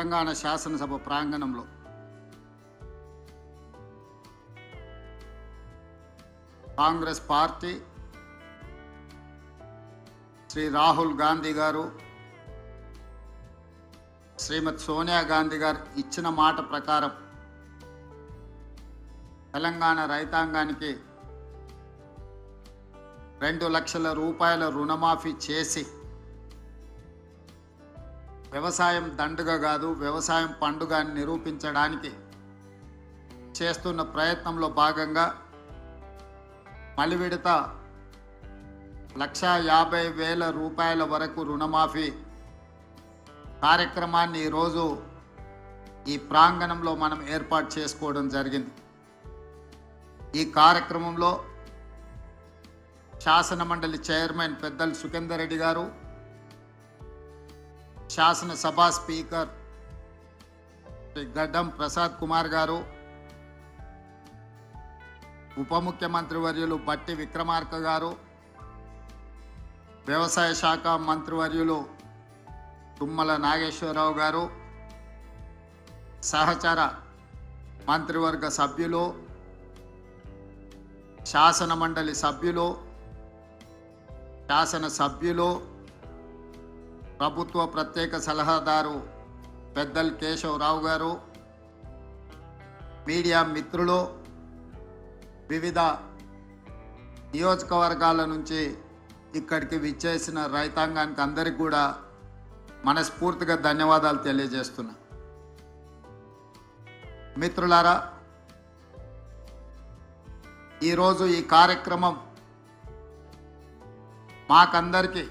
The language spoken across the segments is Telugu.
తెలంగాణ శాసనసభ ప్రాంగణంలో కాంగ్రెస్ పార్టీ శ్రీ రాహుల్ గాంధీ గారు, శ్రీమతి సోనియా గాంధీ గారు ఇచ్చిన మాట ప్రకారం తెలంగాణ రైతాంగానికి 2 లక్షల రూపాయల రుణమాఫీ చేసి వ్యవసాయం దండుగ కాదు, వ్యవసాయం పండుగ అని నిరూపించడానికి చేస్తున్న ప్రయత్నంలో భాగంగా మలి విడత 1,50,000 రూపాయల వరకు రుణమాఫీ కార్యక్రమాన్ని ఈరోజు ఈ ప్రాంగణంలో మనం ఏర్పాటు చేసుకోవడం జరిగింది. ఈ కార్యక్రమంలో శాసన మండలి చైర్మన్ పెద్దలు సుఖేందర్ రెడ్డి గారు, శాసనసభ స్పీకర్ శ్రీ గడ్డం ప్రసాద్ కుమార్ గారు, ఉప ముఖ్యమంత్రి వర్యులు బట్టి విక్రమార్క గారు, వ్యవసాయ శాఖ మంత్రివర్యులు తుమ్మల నాగేశ్వరరావు గారు, సహచర మంత్రివర్గ సభ్యులు, శాసన మండలి సభ్యులు, శాసనసభ్యులు, ప్రభుత్వ ప్రత్యేక సలహాదారు పెద్దలు కేశవరావు గారు, మీడియా మిత్రులు, వివిధ నియోజకవర్గాల నుంచి ఇక్కడికి విచ్చేసిన రైతాంగానికి అందరికీ కూడా మనస్ఫూర్తిగా ధన్యవాదాలు తెలియజేస్తున్నా. మిత్రులారా, ఈరోజు ఈ కార్యక్రమం మాకందరికీ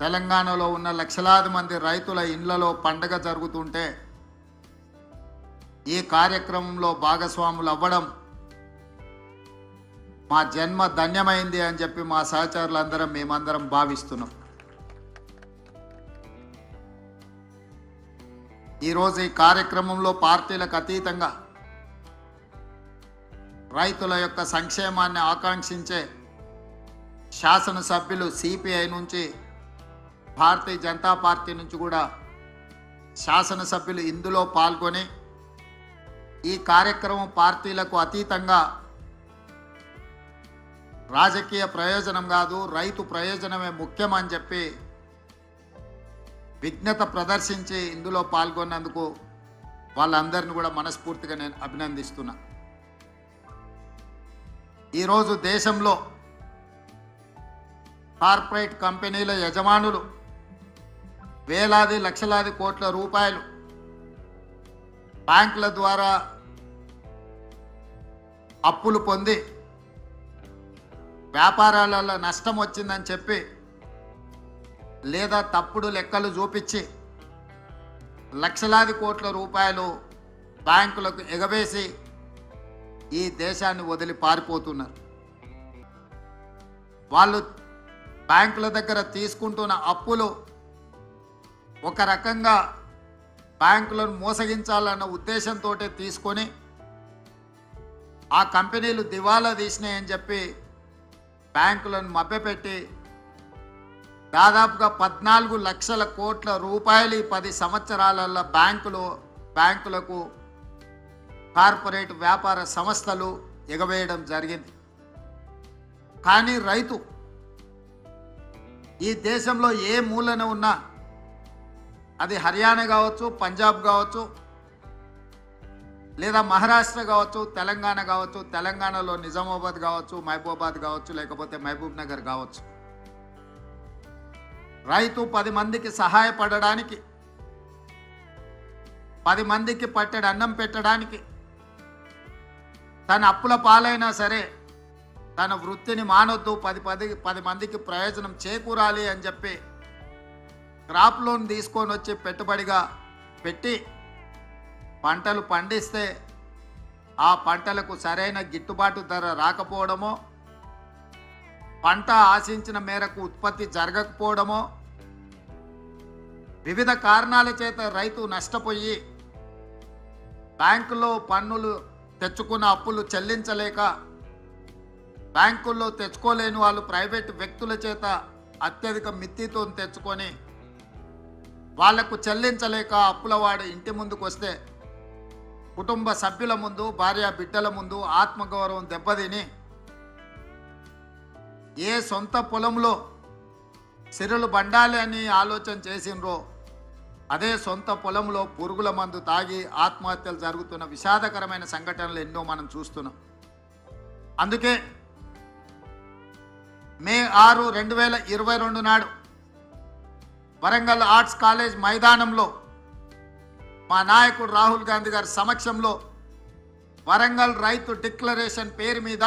తెలంగాణలో ఉన్న లక్షలాది మంది రైతుల ఇండ్లలో పండగ జరుగుతుంటే ఈ కార్యక్రమంలో భాగస్వాములు అవ్వడం మా జన్మ ధన్యమైంది అని చెప్పి మా సహచరులందరం మేమందరం భావిస్తున్నాం. ఈరోజు ఈ కార్యక్రమంలో పార్టీలకు అతీతంగా రైతుల యొక్క సంక్షేమాన్ని ఆకాంక్షించే శాసనసభ్యులు సిపిఐ నుంచి, భారతీయ జనతా పార్టీ నుంచి కూడా శాసనసభ్యులు ఇందులో పాల్గొని ఈ కార్యక్రమం పార్టీలకు అతీతంగా రాజకీయ ప్రయోజనం కాదు, రైతు ప్రయోజనమే ముఖ్యమని చెప్పి విజ్ఞత ప్రదర్శించి ఇందులో పాల్గొన్నందుకు వాళ్ళందరిని కూడా మనస్ఫూర్తిగా నేను అభినందిస్తున్నా. ఈరోజు దేశంలో కార్పొరేట్ కంపెనీల యజమానులు వేలాది లక్షలాది కోట్ల రూపాయలు బ్యాంకుల ద్వారా అప్పులు పొంది వ్యాపారాలలో నష్టం వచ్చిందని చెప్పి లేదా తప్పుడు లెక్కలు చూపించి లక్షలాది కోట్ల రూపాయలు బ్యాంకులకు ఎగవేసి ఈ దేశాన్ని వదిలి పారిపోతున్నారు. వాళ్ళు బ్యాంకుల దగ్గర తీసుకుంటున్న అప్పులు ఒక రకంగా బ్యాంకులను మోసగించాలన్న ఉద్దేశంతో తీసుకొని ఆ కంపెనీలు దివాలా తీసినాయని చెప్పి బ్యాంకులను మభ్యపెట్టి దాదాపుగా 14 లక్షల కోట్ల రూపాయలు 10 సంవత్సరాలలో బ్యాంకులకు కార్పొరేట్ వ్యాపార సంస్థలు ఎగవేయడం జరిగింది. కానీ రైతు ఈ దేశంలో ఏ మూలన ఉన్నా, అది హర్యానా కావచ్చు, పంజాబ్ కావచ్చు, లేదా మహారాష్ట్ర కావచ్చు, తెలంగాణ కావచ్చు, తెలంగాణలో నిజామాబాద్ కావచ్చు, మహబూబాబాద్ కావచ్చు, లేకపోతే మహబూబ్ నగర్ కావచ్చు, రైతు 10 మందికి సహాయపడడానికి, 10 మందికి పట్టెడు అన్నం పెట్టడానికి, తన అప్పుల పాలైనా సరే తన వృత్తిని మానొద్దు, 10 మందికి ప్రయోజనం చేకూరాలి అని చెప్పి క్రాప్ లోన్ తీసుకొని వచ్చి పెట్టుబడిగా పెట్టి పంటలు పండిస్తే ఆ పంటలకు సరైన గిట్టుబాటు ధర రాకపోవడమో, పంట ఆశించిన మేరకు ఉత్పత్తి జరగకపోవడమో, వివిధ కారణాల చేత రైతు నష్టపోయి బ్యాంకులో పన్నులు తెచ్చుకున్న అప్పులు చెల్లించలేక బ్యాంకుల్లో తెచ్చుకోలేని వాళ్ళు ప్రైవేట్ వ్యక్తుల చేత అత్యధిక మిత్తితో తెచ్చుకొని వాళ్లకు చెల్లించలేక అప్పులవాడు ఇంటి ముందుకు వస్తే కుటుంబ సభ్యుల ముందు, భార్య బిడ్డల ముందు ఆత్మగౌరవం దెబ్బతిని ఏ సొంత పొలంలో సిరులు బండాలి అని ఆలోచన చేసినరో అదే సొంత పొలంలో పురుగుల మందు తాగి ఆత్మహత్యలు జరుగుతున్న విషాదకరమైన సంఘటనలు ఎన్నో మనం చూస్తున్నాం. అందుకే మే 6, 2022 నాడు వరంగల్ ఆర్ట్స్ కాలేజ్ మైదానంలో మా నాయకుడు రాహుల్ గాంధీ గారి సమక్షంలో వరంగల్ రైతు డిక్లరేషన్ పేరు మీద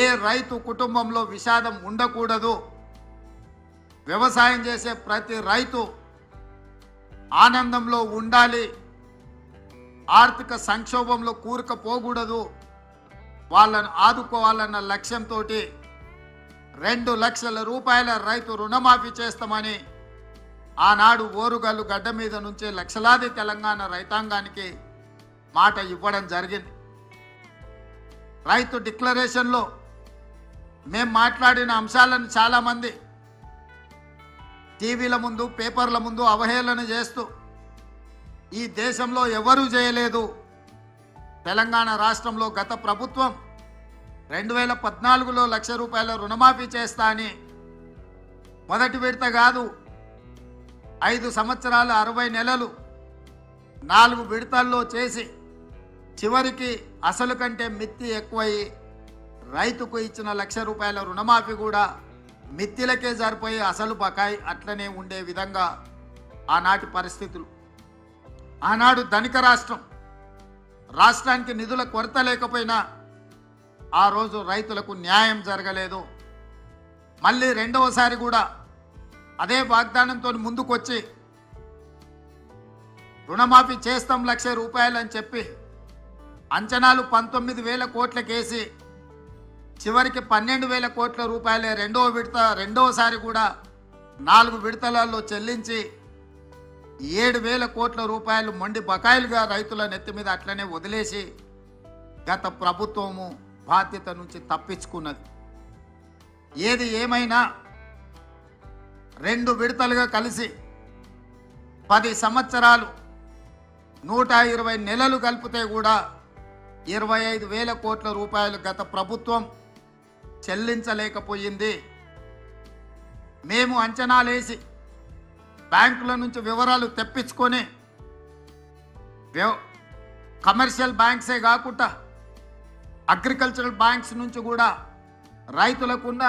ఏ రైతు కుటుంబంలో విషాదం ఉండకూడదు, వ్యవసాయం చేసే ప్రతి రైతు ఆనందంలో ఉండాలి, ఆర్థిక సంక్షోభంలో కూరుకుపోకూడదు, వాళ్ళను ఆదుకోవాలన్న లక్ష్యంతో 2 లక్షల రూపాయల రైతు రుణమాఫీ చేస్తామని ఆనాడు ఓరుగల్లు గడ్డ మీద నుంచే లక్షలాది తెలంగాణ రైతాంగానికి మాట ఇవ్వడం జరిగింది. రైతు డిక్లరేషన్లో మేము మాట్లాడిన అంశాలను చాలామంది టీవీల ముందు, పేపర్ల ముందు అవహేళన చేస్తూ ఈ దేశంలో ఎవరూ చేయలేదు, తెలంగాణ రాష్ట్రంలో గత ప్రభుత్వం 2014లో 1 లక్ష రూపాయల రుణమాఫీ చేస్తా అని మొదటి విడత కాదు, 5 సంవత్సరాలు 60 నెలలు 4 విడతల్లో చేసి చివరికి అసలు కంటే మిత్తి ఎక్కువయి రైతుకు ఇచ్చిన 1 లక్ష రూపాయల రుణమాఫీ కూడా మిత్తిలకే సరిపోయి అసలు బకాయి అట్లనే ఉండే విధంగా ఆనాటి పరిస్థితులు. ఆనాడు ధనిక రాష్ట్రానికి నిధుల కొరత లేకపోయినా ఆ రోజు రైతులకు న్యాయం జరగలేదు. మళ్ళీ రెండవసారి కూడా అదే వాగ్దానంతో ముందుకొచ్చి రుణమాఫీ చేస్తాం 1 లక్ష రూపాయలు అని చెప్పి అంచనాలు 19,000 కోట్లకేసి చివరికి 12,000 కోట్ల రూపాయలే రెండవసారి కూడా 4 విడతలలో చెల్లించి 7,000 కోట్ల రూపాయలు మొండి బకాయిలుగా రైతుల నెత్తి మీద అట్లనే వదిలేసి గత ప్రభుత్వము బాధ్యత నుంచి తప్పించుకున్నది. ఏది ఏమైనా 2 విడతలుగా కలిసి 10 సంవత్సరాలు 120 నెలలు కలిపితే కూడా 25,000 కోట్ల రూపాయలు గత ప్రభుత్వం చెల్లించలేకపోయింది. మేము అంచనాలేసి బ్యాంకుల నుంచి వివరాలు తెప్పించుకొని కమర్షియల్ బ్యాంక్సే కాకుండా అగ్రికల్చరల్ బ్యాంక్స్ నుంచి కూడా రైతులకున్న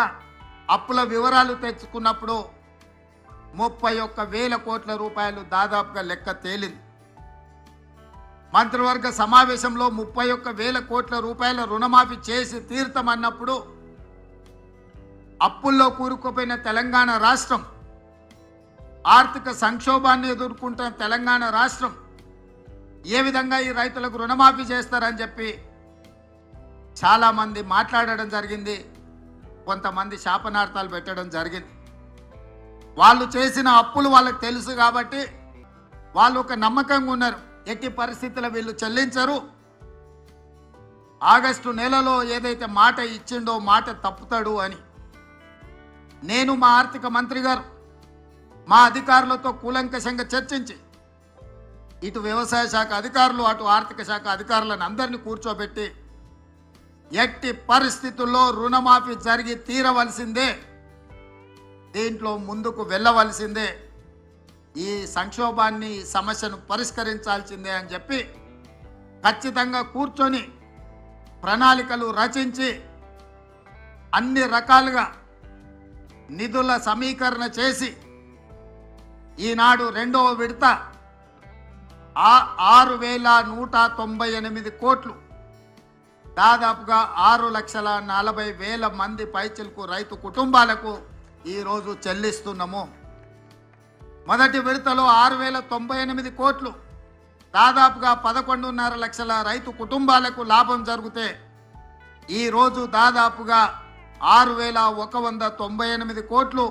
అప్పుల వివరాలు తెచ్చుకున్నప్పుడు 31,000 కోట్ల రూపాయలు దాదాపుగా లెక్క తేలింది. మంత్రివర్గ సమావేశంలో 31,000 కోట్ల రూపాయల రుణమాఫీ చేసి తీర్థమన్నప్పుడు అప్పుల్లో కూరుకుపోయిన తెలంగాణ రాష్ట్రం, ఆర్థిక సంక్షోభాన్ని ఎదుర్కొంటున్న తెలంగాణ రాష్ట్రం ఏ విధంగా ఈ రైతులకు రుణమాఫీ చేస్తారని చెప్పి చాలామంది మాట్లాడడం జరిగింది. కొంతమంది శాపనార్థాలు పెట్టడం జరిగింది. వాళ్ళు చేసిన అప్పులు వాళ్ళకి తెలుసు కాబట్టి వాళ్ళు ఒక నమ్మకంగా ఉన్నారు, ఎట్టి పరిస్థితుల్లో వీళ్ళు చెల్లించరు, ఆగస్టు నెలలో ఏదైతే మాట ఇచ్చిండో మాట తప్పుతాడు అని. నేను మా ఆర్థిక మంత్రి గారు మా అధికారులతో కూలంకషంగా చర్చించి ఇటు వ్యవసాయ శాఖ అధికారులు అటు ఆర్థిక శాఖ అధికారులను అందరినీ కూర్చోబెట్టి ఎట్టి పరిస్థితుల్లో రుణమాఫీ జరిగి తీరవలసిందే, దీంట్లో ముందుకు వెళ్ళవలసిందే, ఈ సంక్షోభాన్ని ఈ సమస్యను పరిష్కరించాల్సిందే అని చెప్పి ఖచ్చితంగా కూర్చొని ప్రణాళికలు రచించి అన్ని రకాలుగా నిధుల సమీకరణ చేసి ఈనాడు 2వ విడత 6,198 కోట్లు దాదాపుగా 6,40,000 మంది పైచిలకు రైతు కుటుంబాలకు ఈరోజు చెల్లిస్తున్నాము. మొదటి విడతలో 6,098 కోట్లు దాదాపుగా 11.5 లక్షల రైతు కుటుంబాలకు లాభం జరిగితే ఈరోజు దాదాపుగా 6,198 కోట్లు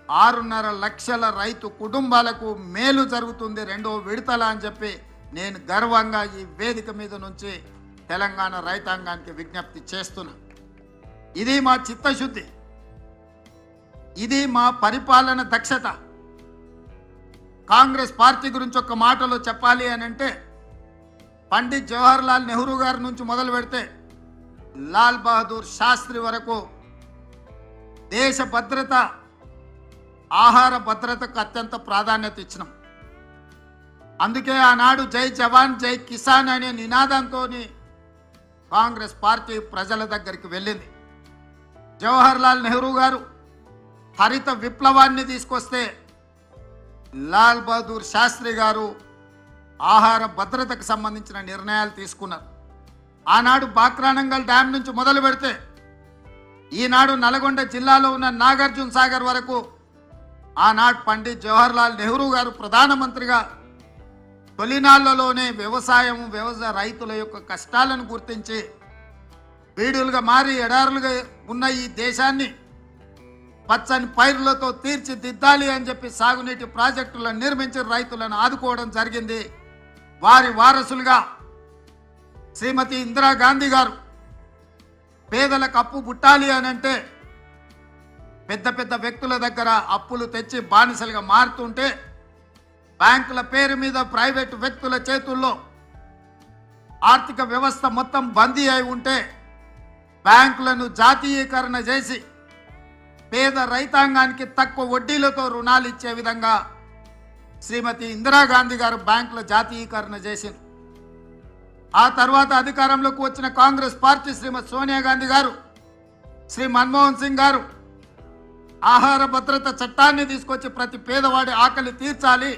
6.5 లక్షల రైతు కుటుంబాలకు మేలు జరుగుతుంది 2వ విడతల అని చెప్పి నేను గర్వంగా ఈ వేదిక మీద నుంచి తెలంగాణ రైతాంగానికి విజ్ఞప్తి చేస్తున్నా. ఇది మా చిత్తశుద్ధి, ఇది మా పరిపాలన దక్షత. కాంగ్రెస్ పార్టీ గురించి ఒక మాటలో చెప్పాలి అని అంటే పండిత్ జవహర్లాల్ నెహ్రూ గారి నుంచి మొదలు పెడితే లాల్ బహదూర్ శాస్త్రి వరకు దేశ భద్రత, ఆహార భద్రతకు అత్యంత ప్రాధాన్యత ఇచ్చినాం. అందుకే ఆనాడు జై జవాన్ జై కిసాన్ అనే నినాదంతో కాంగ్రెస్ పార్టీ ప్రజల దగ్గరికి వెళ్ళింది. జవహర్లాల్ నెహ్రూ గారు హరిత విప్లవాన్ని తీసుకొస్తే లాల్ బహదూర్ శాస్త్రి గారు ఆహార భద్రతకు సంబంధించిన నిర్ణయాలు తీసుకున్నారు. ఆనాడు బాక్రానంగల్ డ్యామ్ నుంచి మొదలు పెడితే ఈనాడు నల్గొండ జిల్లాలో ఉన్న నాగార్జున సాగర్ వరకు ఆనాడు పండిత్ జవహర్లాల్ నెహ్రూ గారు ప్రధానమంత్రిగా తొలినాళ్లలోనే వ్యవసాయ రైతుల యొక్క కష్టాలను గుర్తించి బీడులుగా మారి ఎడారులుగా ఉన్న ఈ దేశాన్ని పచ్చని పైరులతో తీర్చిదిద్దాలి అని చెప్పి సాగునీటి ప్రాజెక్టులను నిర్మించి రైతులను ఆదుకోవడం జరిగింది. వారి వారసులుగా శ్రీమతి ఇందిరాగాంధీ గారు పేదలకు అప్పు పుట్టాలి అని అంటే పెద్ద పెద్ద వ్యక్తుల దగ్గర అప్పులు తెచ్చి బానిసలుగా మారుతుంటే బ్యాంకుల పేరు మీద ప్రైవేటు వ్యక్తుల చేతుల్లో ఆర్థిక వ్యవస్థ మొత్తం బందీ అయి ఉంటే బ్యాంకులను జాతీయీకరణ చేసి పేద రైతాంగానికి తక్కువ వడ్డీలతో రుణాలు ఇచ్చే విధంగా శ్రీమతి ఇందిరాగాంధీ గారు బ్యాంకుల జాతీయీకరణ చేసింది. ఆ తర్వాత అధికారంలోకి వచ్చిన కాంగ్రెస్ పార్టీ శ్రీమతి సోనియా గాంధీ గారు, శ్రీ మన్మోహన్ సింగ్ గారు ఆహార భద్రత చట్టాన్ని తీసుకొచ్చి ప్రతి పేదవాడి ఆకలి తీర్చాలి,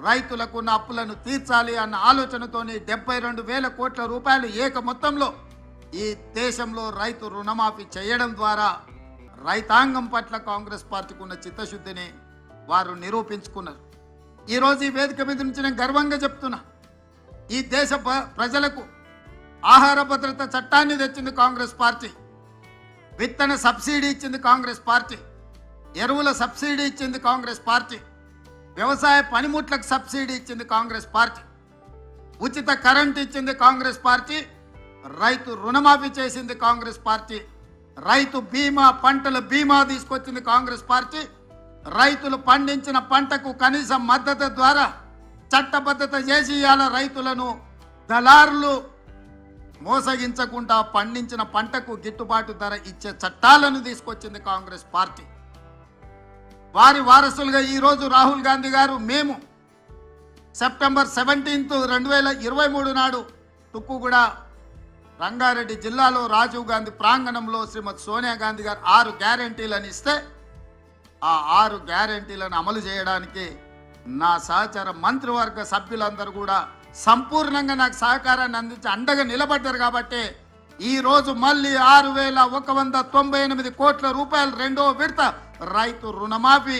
రైతులకు ఉన్న అప్పులను తీర్చాలి అన్న ఆలోచనతోని 72,000 కోట్ల రూపాయలు ఏక మొత్తంలో ఈ దేశంలో రైతు రుణమాఫీ చేయడం ద్వారా రైతాంగం పట్ల కాంగ్రెస్ పార్టీకి ఉన్న చిత్తశుద్ధిని వారు నిరూపించుకున్నారు. ఈరోజు ఈ వేదిక మీద నుంచి నేను గర్వంగా చెప్తున్నా, ఈ దేశ ప్రజలకు ఆహార భద్రత చట్టాన్ని తెచ్చింది కాంగ్రెస్ పార్టీ, విత్తన సబ్సిడీ ఇచ్చింది కాంగ్రెస్ పార్టీ, ఎరువుల సబ్సిడీ ఇచ్చింది కాంగ్రెస్ పార్టీ, వ్యవసాయ పనిముట్లకు సబ్సిడీ ఇచ్చింది కాంగ్రెస్ పార్టీ, ఉచిత కరెంట్ ఇచ్చింది కాంగ్రెస్ పార్టీ, రైతు రుణమాఫీ చేసింది కాంగ్రెస్ పార్టీ, రైతు బీమా పంటల బీమా తీసుకొచ్చింది కాంగ్రెస్ పార్టీ, రైతులు పండించిన పంటకు కనీస మద్దతు ద్వారా చట్టబద్ధత చేసి ఇవాళ రైతులను దళారులు మోసగించకుండా పండించిన పంటకు గిట్టుబాటు ధర ఇచ్చే చట్టాలను తీసుకొచ్చింది కాంగ్రెస్ పార్టీ. వారి వారసులుగా ఈరోజు రాహుల్ గాంధీ గారు మేము సెప్టెంబర్ 17, 2023 నాడు తుక్కుగూడ రంగారెడ్డి జిల్లాలో రాజీవ్ గాంధీ ప్రాంగణంలో శ్రీమతి సోనియా గాంధీ గారు 6 గ్యారెంటీలను ఇస్తే ఆ 6 గ్యారెంటీలను అమలు చేయడానికి నా సహచర మంత్రివర్గ సభ్యులందరూ కూడా సంపూర్ణంగా నాకు సహకారాన్ని అందించి అండగా నిలబడ్డారు. కాబట్టి ఈరోజు మళ్ళీ 6,198 కోట్ల రూపాయలు రెండో విడత రైతు రుణమాఫీ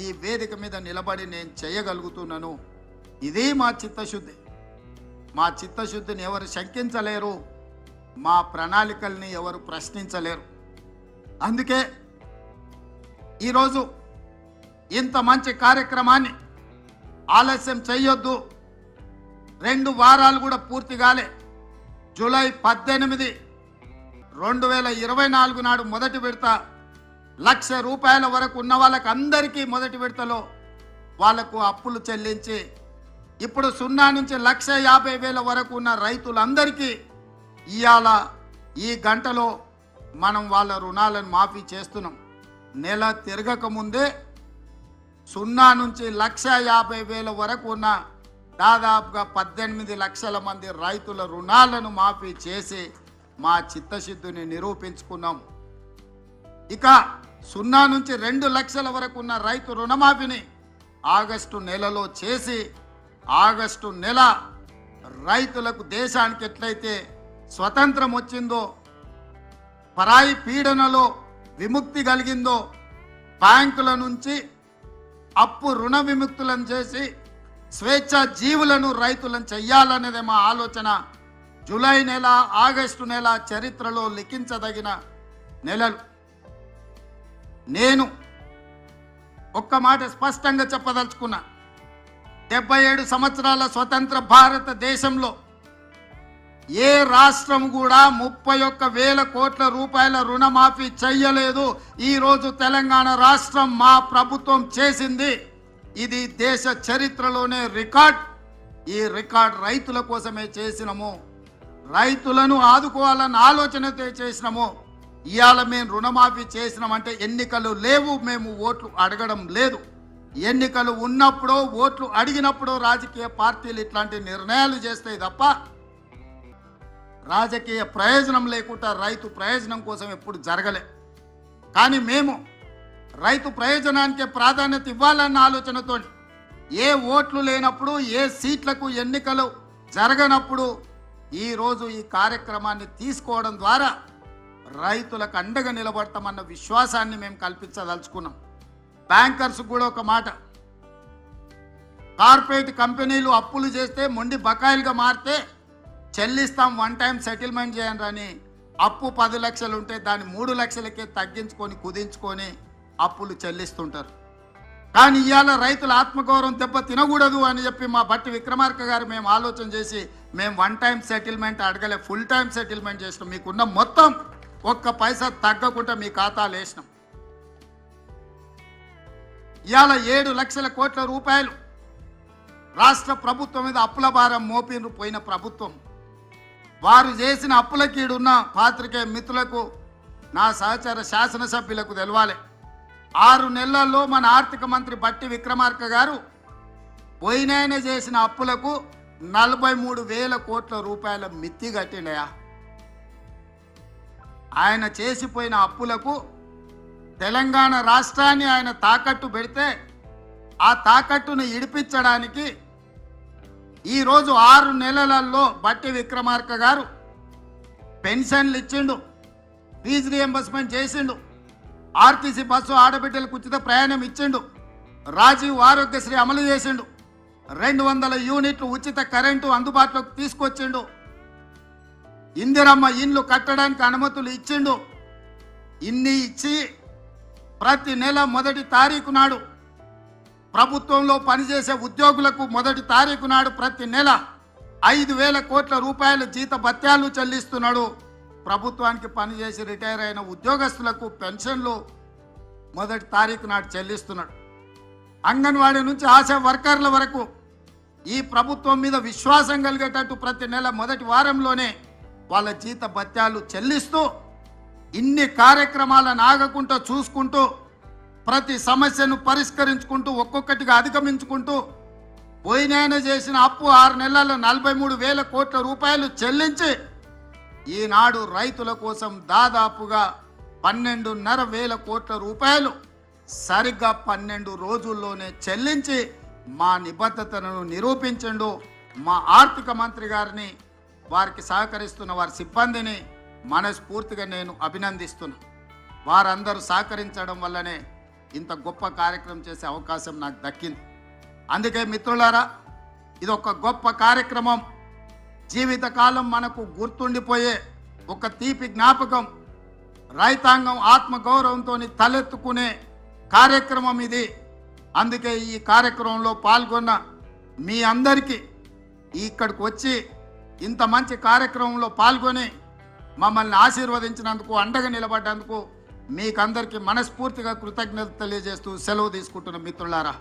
ఈ వేదిక మీద నిలబడి నేను చేయగలుగుతున్నాను. ఇది మా చిత్తశుద్ధి. మా చిత్తశుద్ధిని ఎవరు శంకించలేరు, మా ప్రణాళికల్ని ఎవరు ప్రశ్నించలేరు. అందుకే ఈరోజు ఇంత మంచి కార్యక్రమాన్ని ఆలస్యం చేయొద్దు. 2 వారాలు కూడా పూర్తి కాలే. జూలై 18, 2024 నాడు మొదటి విడత 1,00,000 రూపాయల వరకు ఉన్న వాళ్ళకి అందరికీ మొదటి విడతలో వాళ్లకు అప్పులు చెల్లించి ఇప్పుడు 0 నుంచి 1,50,000 వరకు ఉన్న రైతులందరికీ ఇవాళ ఈ గంటలో మనం వాళ్ళ రుణాలను మాఫీ చేస్తున్నాం. నెల తిరగక ముందే 0 నుంచి 1,50,000 వరకు ఉన్న దాదాపుగా 18 లక్షల మంది రైతుల రుణాలను మాఫీ చేసి మా చిత్తశుద్ధిని నిరూపించుకున్నాం. ఇక 0 నుంచి 2 లక్షల వరకు ఉన్న రైతు రుణమాఫీని ఆగస్టు నెలలో చేసి ఆగస్టు నెల రైతులకు దేశానికి ఎట్లయితే స్వతంత్రం వచ్చిందో, పరాయి పీడనలో విముక్తి కలిగిందో, బ్యాంకుల నుంచి అప్పు రుణ విముక్తులను చేసి స్వేచ్ఛ జీవులను రైతులను చెయ్యాలనేదే మా ఆలోచన. జూలై నెల, ఆగస్టు నెల చరిత్రలో లిఖించదగిన నెలలు. నేను ఒక్క మాట స్పష్టంగా చెప్పదలుచుకున్నా, 77 సంవత్సరాల స్వతంత్ర భారతదేశంలో ఏ రాష్ట్రం కూడా 31,000 కోట్ల రూపాయల రుణమాఫీ చెయ్యలేదు. ఈరోజు తెలంగాణ రాష్ట్రం మా ప్రభుత్వం చేసింది. ఇది దేశ చరిత్రలోనే రికార్డ్. ఈ రికార్డ్ రైతుల కోసమే చేసినాము, రైతులను ఆదుకోవాలన్న ఆలోచనతో చేసినాము. ఇవాళ మేము రుణమాఫీ చేసినామంటే ఎన్నికలు లేవు, మేము ఓట్లు అడగడం లేదు. ఎన్నికలు ఉన్నప్పుడు ఓట్లు అడిగినప్పుడు రాజకీయ పార్టీలు ఇట్లాంటి నిర్ణయాలు చేస్తాయి తప్ప రాజకీయ ప్రయోజనం లేకుండా రైతు ప్రయోజనం కోసం ఎప్పుడు జరగలే. కానీ మేము రైతు ప్రయోజనానికే ప్రాధాన్యత ఇవ్వాలన్న ఆలోచనతో ఏ ఓట్లు లేనప్పుడు, ఏ సీట్లకు ఎన్నికలు జరగనప్పుడు ఈరోజు ఈ కార్యక్రమాన్ని తీసుకోవడం ద్వారా రైతులకు అండగా నిలబడతామన్న విశ్వాసాన్ని మేము కల్పించదలుచుకున్నాం. బ్యాంకర్స్ కూడా ఒక మాట, కార్పొరేట్ కంపెనీలు అప్పులు చేస్తే మొండి బకాయిలుగా మారితే చెల్లిస్తాం, వన్ టైం సెటిల్మెంట్ చేయండి అని అప్పు 10 లక్షలు ఉంటే దాన్ని 3 లక్షలకే తగ్గించుకొని కుదించుకొని అప్పులు చెల్లిస్తుంటారు. కానీ ఇవాళ రైతుల ఆత్మగౌరవం దెబ్బ తినకూడదు అని చెప్పి మా బట్టి విక్రమార్క గారు మేము ఆలోచన చేసి మేము వన్ టైం సెటిల్మెంట్ అడగలే, ఫుల్ టైం సెటిల్మెంట్ చేసినాం. మీకున్న మొత్తం ఒక్క పైసా తగ్గకుండా మీ ఖాతాలు వేసినాం. ఇవాళ 7 లక్షల కోట్ల రూపాయలు రాష్ట్ర ప్రభుత్వం మీద అప్పుల భారం మోపిన్రు పోయిన ప్రభుత్వం. వారు చేసిన అప్పులకి ఈడున్న పాత్రికేయ మిత్రులకు, నా సహచర శాసనసభ్యులకు తెలవాలి. 6 నెలల్లో మన ఆర్థిక మంత్రి బట్టి విక్రమార్క గారు పోయినాయన చేసిన అప్పులకు 43,000 కోట్ల రూపాయల మిత్తి కట్టిండయా. ఆయన చేసిపోయిన అప్పులకు తెలంగాణ రాష్ట్రాన్ని ఆయన తాకట్టు పెడితే ఆ తాకట్టును ఇడిపించడానికి ఈరోజు 6 నెలలలో బట్టి విక్రమార్క గారు పెన్షన్లు ఇచ్చిండు, ఫీజు రియంబర్స్మెంట్ చేసిండు, ఆర్టీసీ బస్సు ఆడబిడ్డలకు ఉచిత ప్రయాణం ఇచ్చిండు, రాజీవ్ ఆరోగ్యశ్రీ అమలు చేసిండు, 200 యూనిట్లు ఉచిత కరెంటు అందుబాటులోకి తీసుకొచ్చిండు, ఇందిరమ్మ ఇండ్లు కట్టడానికి అనుమతులు ఇచ్చిండు. ఇన్ని ఇచ్చి ప్రతి నెల 1వ తారీఖు నాడు ప్రభుత్వంలో పనిచేసే ఉద్యోగులకు 1వ తారీఖు నాడు ప్రతి నెల 5,000 కోట్ల రూపాయల జీత భత్యాలు చెల్లిస్తున్నాడు. ప్రభుత్వానికి పనిచేసి రిటైర్ అయిన ఉద్యోగస్తులకు పెన్షన్లు 1వ తారీఖు నాడు చెల్లిస్తున్నాడు. అంగన్వాడీ నుంచి ఆశా వర్కర్ల వరకు ఈ ప్రభుత్వం మీద విశ్వాసం కలిగేటట్టు ప్రతి నెల 1వ వారంలోనే వాళ్ళ జీత భత్యాలు చెల్లిస్తూ ఇన్ని కార్యక్రమాలను ఆగకుండా చూసుకుంటూ ప్రతి సమస్యను పరిష్కరించుకుంటూ ఒక్కొక్కటిగా అధిగమించుకుంటూ పోయినాయన చేసిన అప్పు 6 నెలల్లో 43,000 కోట్ల రూపాయలు చెల్లించి ఈనాడు రైతుల కోసం దాదాపుగా 12,500 కోట్ల రూపాయలు సరిగ్గా 12 రోజుల్లోనే చెల్లించి మా నిబద్ధతను నిరూపించండు. మా ఆర్థిక మంత్రి గారిని, వారికి సహకరిస్తున్న వారి సిబ్బందిని మనస్ఫూర్తిగా నేను అభినందిస్తున్నా. వారందరూ సహకరించడం వల్లనే ఇంత గొప్ప కార్యక్రమం చేసే అవకాశం నాకు దక్కింది. అందుకే మిత్రులారా, ఇది ఒక గొప్ప కార్యక్రమం, జీవితకాలం మనకు గుర్తుండిపోయే ఒక తీపి జ్ఞాపకం. రైతాంగం ఆత్మగౌరవంతో తలెత్తుకునే కార్యక్రమం ఇది. అందుకే ఈ కార్యక్రమంలో పాల్గొన్న మీ అందరికీ, ఇక్కడికి వచ్చి ఇంత మంచి కార్యక్రమంలో పాల్గొని మమ్మల్ని ఆశీర్వదించినందుకు, అండగా నిలబడ్డందుకు మీకందరికీ మనస్ఫూర్తిగా కృతజ్ఞత తెలియజేస్తూ సెలవు తీసుకుంటున్న మిత్రులారా.